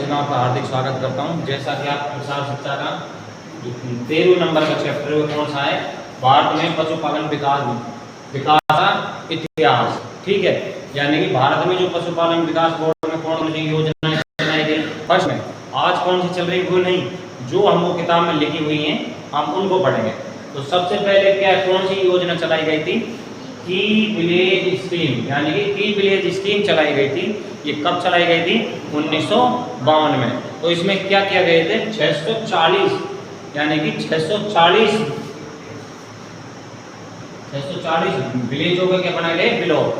मैं आपका हार्दिक स्वागत करता हूं। जैसा कि आप प्रसार शिक्षा का 13 नंबर का चैप्टर कौन सा है, भारत में पशुपालन विकास का इतिहास। ठीक है, यानी कि भारत में जो पशुपालन विकास बोर्ड में कौन सी योजना चलाई गई। फर्स्ट में आज कौन सी चल रही वो नहीं, जो हमको किताब में लिखी हुई हैं हम उनको पढ़ेंगे। तो सबसे पहले क्या कौन सी योजना चलाई गई थी, की विलेज स्कीम, यानी कि की विलेज स्कीम चलाई गई थी। ये कब चलाई गई थी, 1952 में। तो इसमें क्या किया गए थे, 640 यानी कि 640 विलेजों के क्या बनाए गए, ब्लॉक,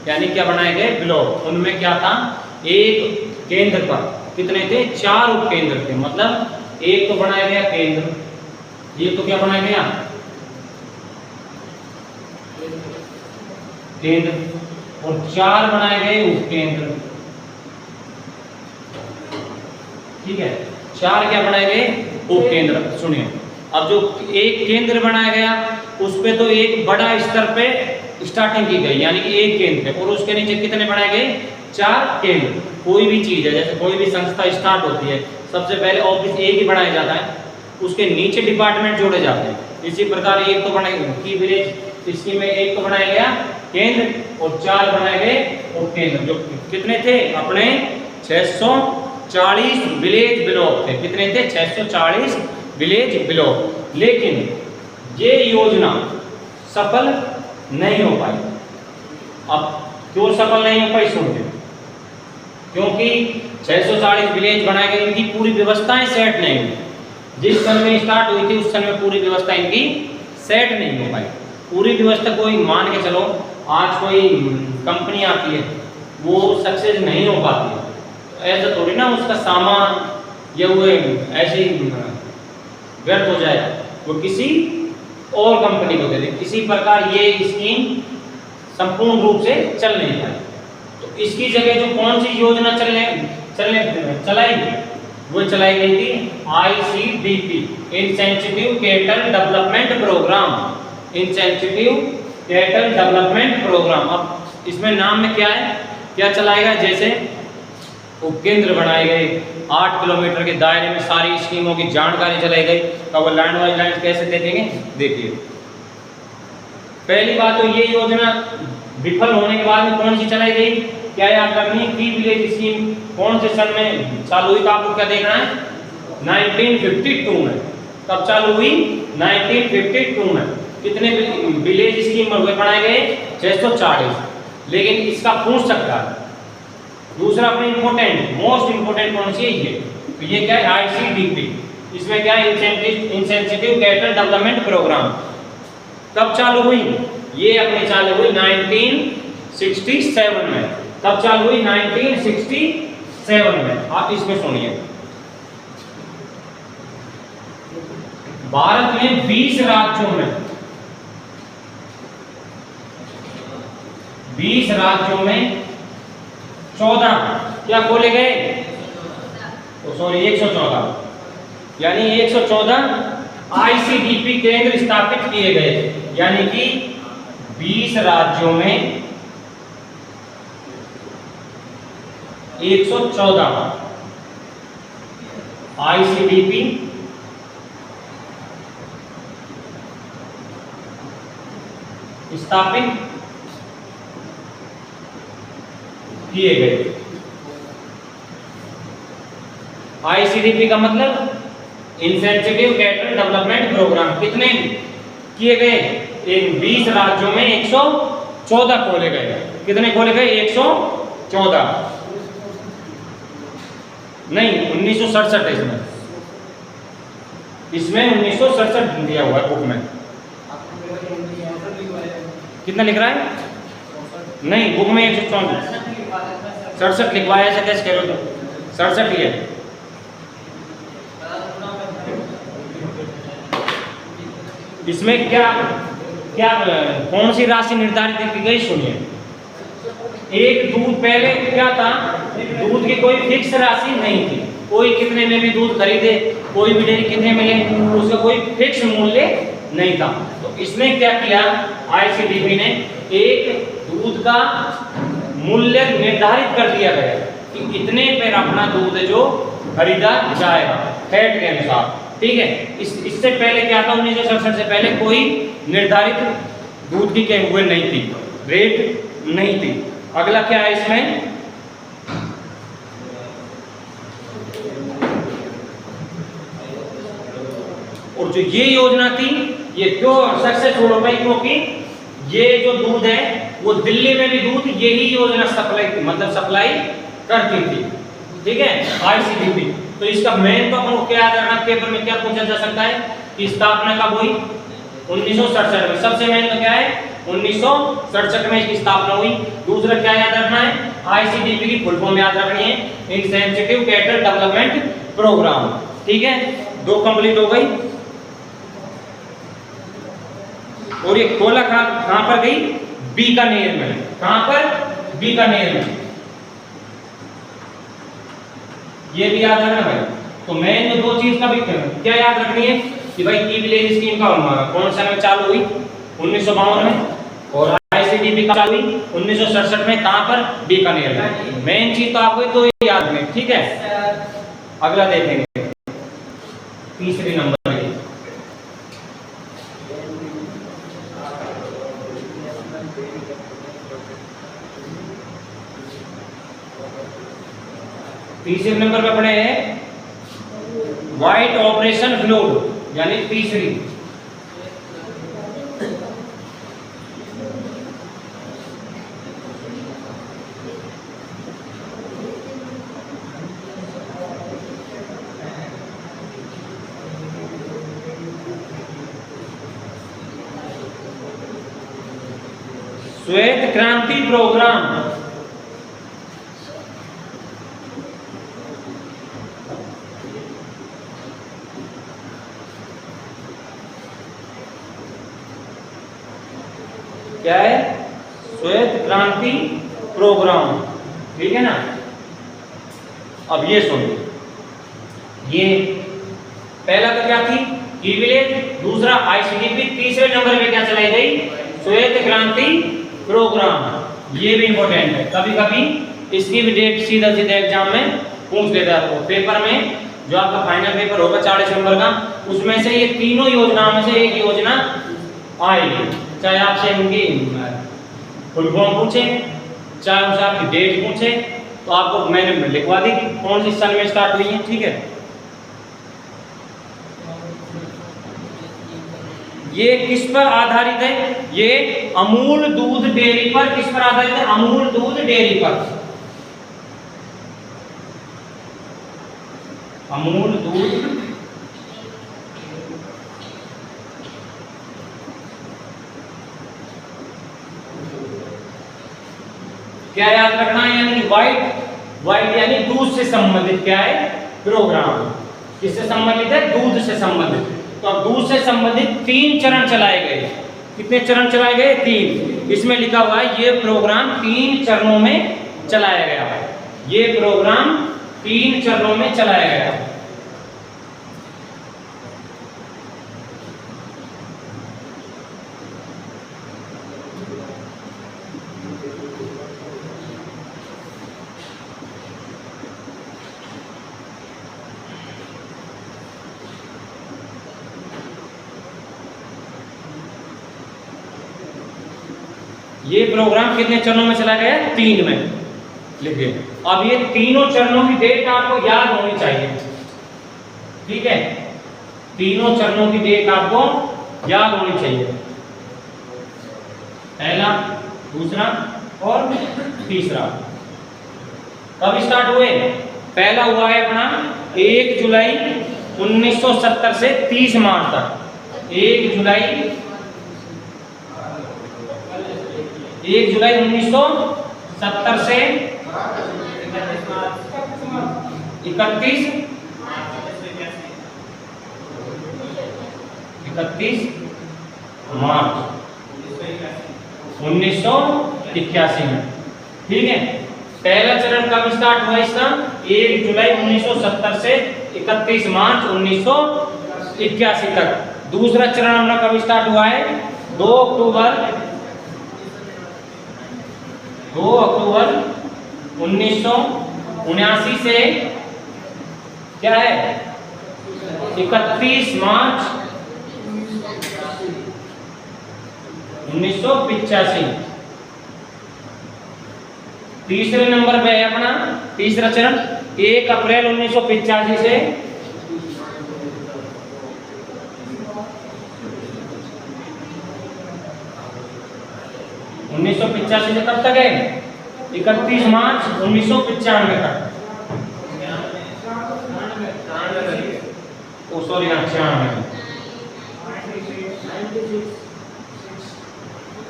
यानी क्या बनाए गए, ब्लॉक। उनमें क्या था, एक केंद्र पर कितने थे, 4 उपकेंद्र थे। मतलब एक तो बनाया गया केंद्र, ये तो क्या बनाया गया केंद्र, और 4 बनाए गए उपकेंद्र। ठीक है, 4 क्या बनाए गए, उपकेंद्र। सुनिए, अब जो एक केंद्र बनाया गया उस पे तो एक बड़ा स्तर पे स्टार्टिंग की गई, यानी कि एक केंद्र है, और उसके नीचे कितने बनाए गए, 4 केंद्र। कोई भी चीज है, जैसे कोई भी संस्था स्टार्ट होती है, सबसे पहले ऑफिस एक ही बनाया जाता है, उसके नीचे डिपार्टमेंट जोड़े जाते हैं। इसी प्रकार एक तो बनाए की विलेज स्कीम में एक तो बनाया गया केंद्र और 4 बनाए गए उपकेंद्र, जो कितने थे, अपने 640 विलेज ब्लॉक थे। कितने थे, 640 विलेज ब्लॉक। लेकिन ये योजना सफल नहीं हो पाई। अब क्यों सफल नहीं हो पाई, सुनते। क्योंकि 640 विलेज बनाए गए, इनकी पूरी व्यवस्थाएं सेट नहीं हुई। जिस सन में स्टार्ट हुई थी उस सन में पूरी व्यवस्था इनकी सेट नहीं हो पाई। पूरी व्यवस्था कोई मान के चलो, आज कोई कंपनी आती है वो सक्सेस नहीं हो पाती है, ऐसा थोड़ी ना उसका सामान या वो ऐसे व्यर्थ हो जाए, वो किसी और कंपनी को दे दे। किसी प्रकार ये स्कीम संपूर्ण रूप से चल नहीं पाई। तो इसकी जगह जो कौन सी योजना चलाई गई, वो चलाई गई थी ICDP, incentive cattle development programme. Incentive cattle development programme. अब इसमें नाम में क्या है, क्या चलाएगा, जैसे उपकेंद्र बनाए गए, 8 किलोमीटर के दायरे में सारी स्कीमों की जानकारी चलाई गई। अब लैंड वाइज लैंड कैसे देखेंगे, देखिए। पहली बात तो ये योजना विफल होने के बाद में कौन सी चलाई गई, क्या याद रखनी, की विलेज स्कीम कौन से सन में चालू हुई, तो आपको क्या देखना है, 1952 में। कब चालू हुई, 1952 में। कितने विलेज स्कीम बनाए गए, 640। लेकिन इसका पूछ सकता है दूसरा अपने मोस्ट इंपोर्टेंट कौन सी है, ये तो ये क्या है, ICDP। इसमें क्या है, इंसेंटिव कैटल डेवलपमेंट प्रोग्राम। कब चालू हुई, ये अपनी चालू हुई 1967 में। कब चालू हुई, 1967 में। आप इसमें सुनिए, भारत में 20 राज्यों में 14 क्या खोले गए, 114, यानी 114 ICDP केंद्र स्थापित किए गए। यानी कि 20 राज्यों में 114 ICDP स्थापित किए गए। ICDP का मतलब इंसेंटिव कैटल डेवलपमेंट प्रोग्राम। कितने किए गए, 20 राज्यों में 114 खोले गए। कितने खोले गए, 114 नहीं, 1967 है इसमें 1967 दिया हुआ है बुक में। कितना लिख रहा है, नहीं बुक में 167 लिखवाया, ऐसा कैसे कह रहे हो, 67 ही है। इसमें क्या क्या कौन सी राशि निर्धारित की गई, सुनिए। एक दूध, पहले क्या था, दूध की कोई फिक्स राशि नहीं थी। कोई कितने में भी दूध खरीदे, कोई भी डेयरी कितने में ले, उसका कोई फिक्स मूल्य नहीं था। तो इसने क्या किया, ICDP ने एक दूध का मूल्य निर्धारित कर दिया गया कि इतने पर अपना दूध जो खरीदा जाएगा फैट के अनुसार। ठीक है, इससे पहले क्या था, 1967 से पहले कोई निर्धारित दूध की हुए नहीं थी, रेट नहीं थी। अगला क्या है इसमें, और जो ये योजना थी ये क्यों सक्सेसफुल हो गई, क्योंकि ये जो दूध है वो दिल्ली में भी दूध यही योजना सप्लाई करती थी। ठीक है, आईसीडीपी। तो इसका मेन तो अपन को क्या याद रखना, पेपर में क्या पूछा जा सकता है कि स्थापना कब हुई, 1967 में। सबसे मेन तो क्या है, 1967 में इसकी स्थापना हुई। दूसरा क्या याद रखना है, आईसीडीपी की फुल फॉर्म याद रखनी है, इंसेंटिव कैटल डेवलपमेंट प्रोग्राम। ठीक है, 2 कंप्लीट हो गई। और ये खोला कहां पर गई, बीकानेर में। कहां पर, बीकानेर में। ये भी याद रखना भाई। तो मेन तो 2 चीज का भी क्या याद रखनी है कि भाई की विलेज स्कीम का कौन सा में चालू हुई, 1952 में, और आईसीडीपी का चालू हुई 1967 में। कहां पर, बीकानेर में। मेन चीज तो आपको तो याद रखनी। ठीक है, अगला देखेंगे, तीसरे नंबर पे। तीसरे नंबर पे पढ़े हैं व्हाइट ऑपरेशन फ्लूड, यानी तीसरी। श्वेत क्रांति प्रोग्राम। क्या है, श्वेत क्रांति प्रोग्राम। ठीक है ना। अब ये सुनिए, ये पहला तो क्या थी, की विलेज, दूसरा आईसीडीपी, तीसरे नंबर पे क्या चलाई गई, श्वेत क्रांति प्रोग्राम। ये भी इंपॉर्टेंट है, कभी कभी इसकी भी डेट सीधा सीधा एग्जाम में पूछ लेता है। पेपर में जो आपका फाइनल पेपर होगा 40 नंबर का, उसमें से ये तीनों योजनाओं में से एक योजना आएगी। चाहे आपसे इनकी फुल फॉर्म पूछे, चाहे उनसे आपकी डेट पूछे, तो आपको मैंने लिखवा दी कि कौन सी सन में स्टार्ट हुई है। ठीक है, ये किस पर आधारित है, ये अमूल दूध डेयरी पर। किस पर आधारित है, अमूल दूध डेयरी पर। अमूल दूध क्या याद रखना है, यानी व्हाइट यानी दूध से संबंधित क्या है, प्रोग्राम। किससे संबंधित है, दूध से संबंधित। तो अब दूध से संबंधित 3 चरण चलाए गए। कितने चरण चलाए गए, 3। इसमें लिखा हुआ है ये प्रोग्राम 3 चरणों में चलाया गया। ये प्रोग्राम 3 चरणों में चलाया गया। ये प्रोग्राम कितने चरणों में चला गया, 3 में। लिखिए, अब ये तीनों चरणों की डेट आपको याद होनी चाहिए। ठीक है, तीनों चरणों की डेट आपको याद होनी चाहिए, पहला, दूसरा और तीसरा। कब स्टार्ट हुए, पहला हुआ है अपना 1 जुलाई 1970 से 30 मार्च तक। 1 जुलाई 1970 से 31 मार्च 1981 में। ठीक है, पहला चरण कब स्टार्ट हुआ इसका, 1 जुलाई 1970 से 31 मार्च 1981 तक। दूसरा चरण अपना कब स्टार्ट हुआ है, 2 अक्टूबर 1981 79 से क्या है 31 मार्च 1985। तीसरे नंबर पे है अपना तीसरा चरण 1 अप्रैल 1985 से 1985 से कब तक है 31 मार्च 1995 तक। ओ सॉरी 96।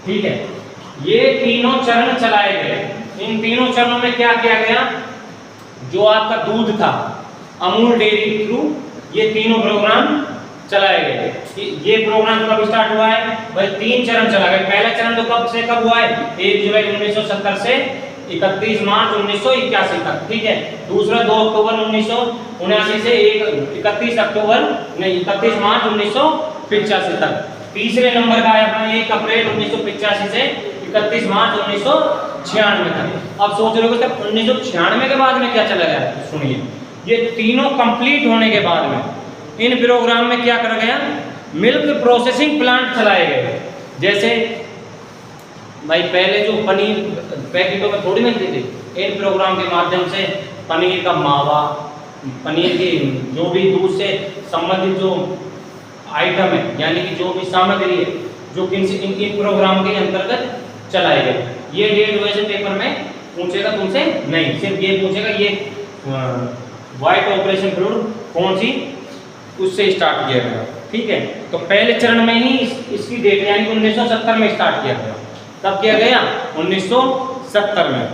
ठीक है, ये तीनों चरण चलाए गए। इन तीनों चरणों में क्या किया गया, जो आपका दूध था अमूल डेयरी थ्रू ये तीनों प्रोग्राम चलाए गए। ये प्रोग्राम कब स्टार्ट हुआ है भाई, 3 चरण चला गया। पहला चरण तो कब से कब हुआ है 1 जुलाई 1970 से 31 मार्च 1981 तक। ठीक है, दूसरा 2 अक्टूबर 1979 से 31 अक्टूबर नहीं 31 मार्च 1985 तक। तीसरे नंबर का है अपना 1 अप्रैल 1985 से 31 मार्च 1996 तक। अब सोच रहे हो कि 1996 के बाद में क्या चला गया, सुनिए ये तीनों कंप्लीट होने के बाद में इन प्रोग्राम में क्या करा गया, मिल्क प्रोसेसिंग प्लांट चलाए गए। जैसे भाई पहले जो पनीर पैकेटों में थोड़ी मिलती थी, इन प्रोग्राम के माध्यम से पनीर का मावा, पनीर की जो भी दूध से संबंधित जो आइटम है यानी कि जो भी सामग्री है जो इनके प्रोग्राम के अंतर्गत चलाए गए। ये डेट वैसे पेपर में पूछेगा तुमसे नहीं, सिर्फ ये पूछेगा ये व्हाइट ऑपरेशन फ्लूइड कौन सी उससे स्टार्ट किया गया। ठीक है, तो पहले चरण में ही इसकी डेट यानी कि 1970 में स्टार्ट किया गया। तब किया गया 1970 में।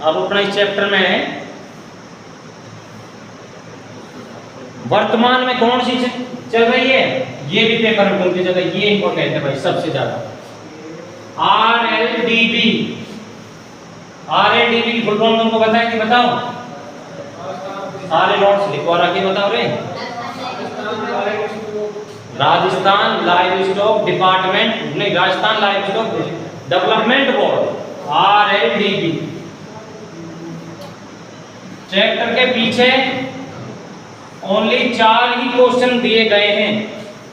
अब अपना इस चैप्टर में है वर्तमान में कौन सी चल रही है, ये भी पेपर में पूछी जगह ये इंपॉर्टेंट है भाई सबसे ज्यादा। RLDB, RLDB की फुल फॉर्म तुमको बताया कि बताओ, सारे नोट्स लिखवा रखे बताओ रे। राजस्थान लाइव स्टॉक डिपार्टमेंट नहीं, Rajasthan live stock development board RLDB। Chapter के पीछे ओनली 4 ही क्वेश्चन दिए गए हैं।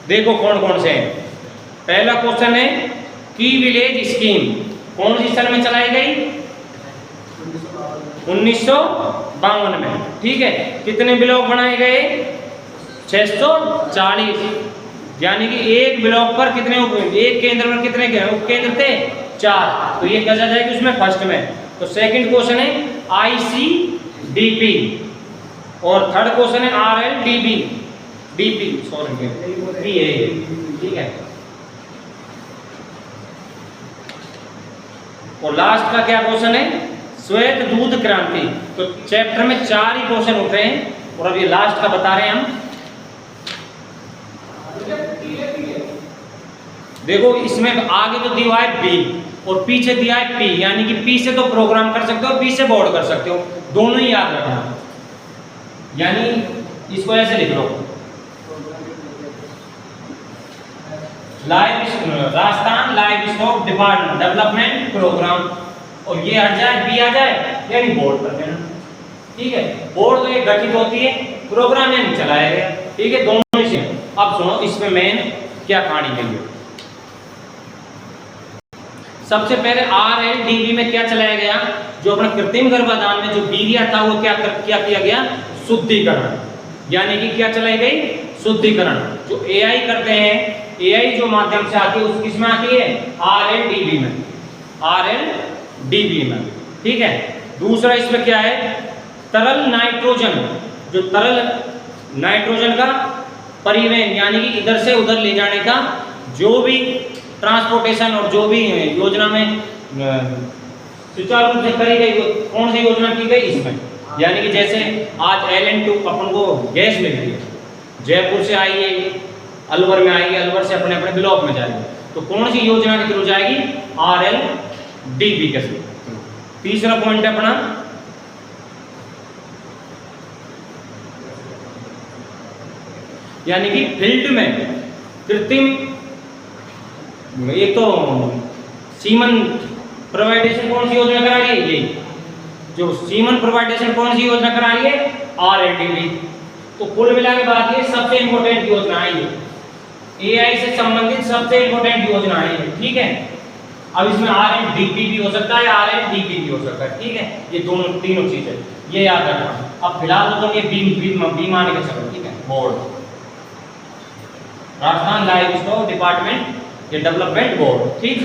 देखो कौन कौन से हैं। पहला क्वेश्चन है की विलेज स्कीम कौन सी साल में चलाई गई, 1952 में। ठीक है, कितने ब्लॉक बनाए गए, 640, यानी कि एक ब्लॉक पर कितने एक केंद्र पर कितने उपकेंद्र थे, 4। तो ये क्या जाएगा उसमें फर्स्ट में। तो सेकंड क्वेश्चन है ICDP और थर्ड क्वेश्चन है RLDB DP सॉरी ठीक है। और लास्ट का क्या क्वेश्चन है, श्वेत दूध क्रांति। तो चैप्टर में 4 ही क्वेश्चन उठ रहे हैं और अब ये लास्ट का बता रहे हैं हम। देखो इसमें आगे तो दिया है B और पीछे दिया है P, यानी कि P से तो प्रोग्राम कर सकते हो, P से बोर्ड कर सकते हो, दोनों ही याद रखना। यानी इसको ऐसे लिख लो, Rajasthan livestock department development programme, और ये हट जाए B आ जाए यानी बोर्ड कर देना। ठीक है, बोर्ड तो ये गठित होती है, प्रोग्राम यानी चलाया गया। ठीक है, दोनों ही से। अब सुनो इसमें मेन क्या कहानी गई है। सबसे पहले RLDB में क्या चलाया गया, जो अपना कृत्रिम गर्भाधान में जो बीरिया था वो क्या किया गया, शुद्धिकरण। यानी कि क्या चलाई गई, शुद्धिकरण। जो AI करते हैं, AI जो माध्यम से आती है उस किसमें आती है, RLDB में, RLDB में। ठीक है, दूसरा इसमें क्या है, तरल नाइट्रोजन, जो तरल नाइट्रोजन का परिवहन यानी कि इधर से उधर ले जाने का जो भी ट्रांसपोर्टेशन और जो भी योजना में सुचारू रूप से करी गई, कौन सी योजना की गई इसमें। यानी कि जैसे आज LN2 अपन को गैस मिल रही है, जयपुर से आई है, अलवर में आएगी, अलवर से अपने अपने ब्लॉक में जाएगी, तो कौन सी योजना के थ्रू जाएगी, RLDB के थ्रू। तीसरा पॉइंट है अपना यानी कि फील्ड में कृत्रिम, एक तो सीमन प्राइवेटाइजेशन कौन सी योजना करा रही है? यही जो सीमन प्राइवेटाइजेशन कौन सी योजना करा रही है? RNDP। तो कुल मिला के बात ये सबसे इंपॉर्टेंट योजना है ये, AI से संबंधित सबसे इंपॉर्टेंट योजना है ये, ठीक है। अब इसमें RNDP भी हो सकता है, RNDP भी हो सकता है, ठीक है। ये दोनों तीनों चीजें ये याद रखना। अब फिलहाल तो ये बी मान के चलो, ठीक है। Board, Rajasthan livestock department ये डेवलपमेंट बोर्ड, ठीक।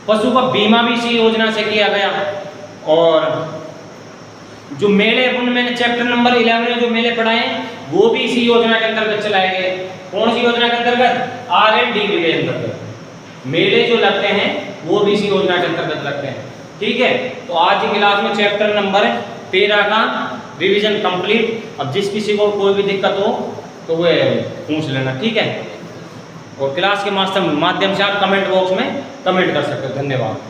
पशु का बीमा भी इसी योजना से किया गया। और जो मेले अपन मैंने चैप्टर नंबर 11 में जो मेले पढ़ाए वो भी इसी योजना के अंतर्गत चलाए गए। कौन सी योजना के अंतर्गत? RNDP के अंतर्गत मेले जो लगते हैं वो भी इसी योजना के अंतर्गत लगते हैं, ठीक है। तो आज की क्लास में चैप्टर नंबर 13 का रिवीजन कंप्लीट। अब जिस किसी को कोई भी दिक्कत हो तो वो पूछ लेना, ठीक है। और क्लास के माध्यम से आप कमेंट बॉक्स में कमेंट कर सकते हो। धन्यवाद।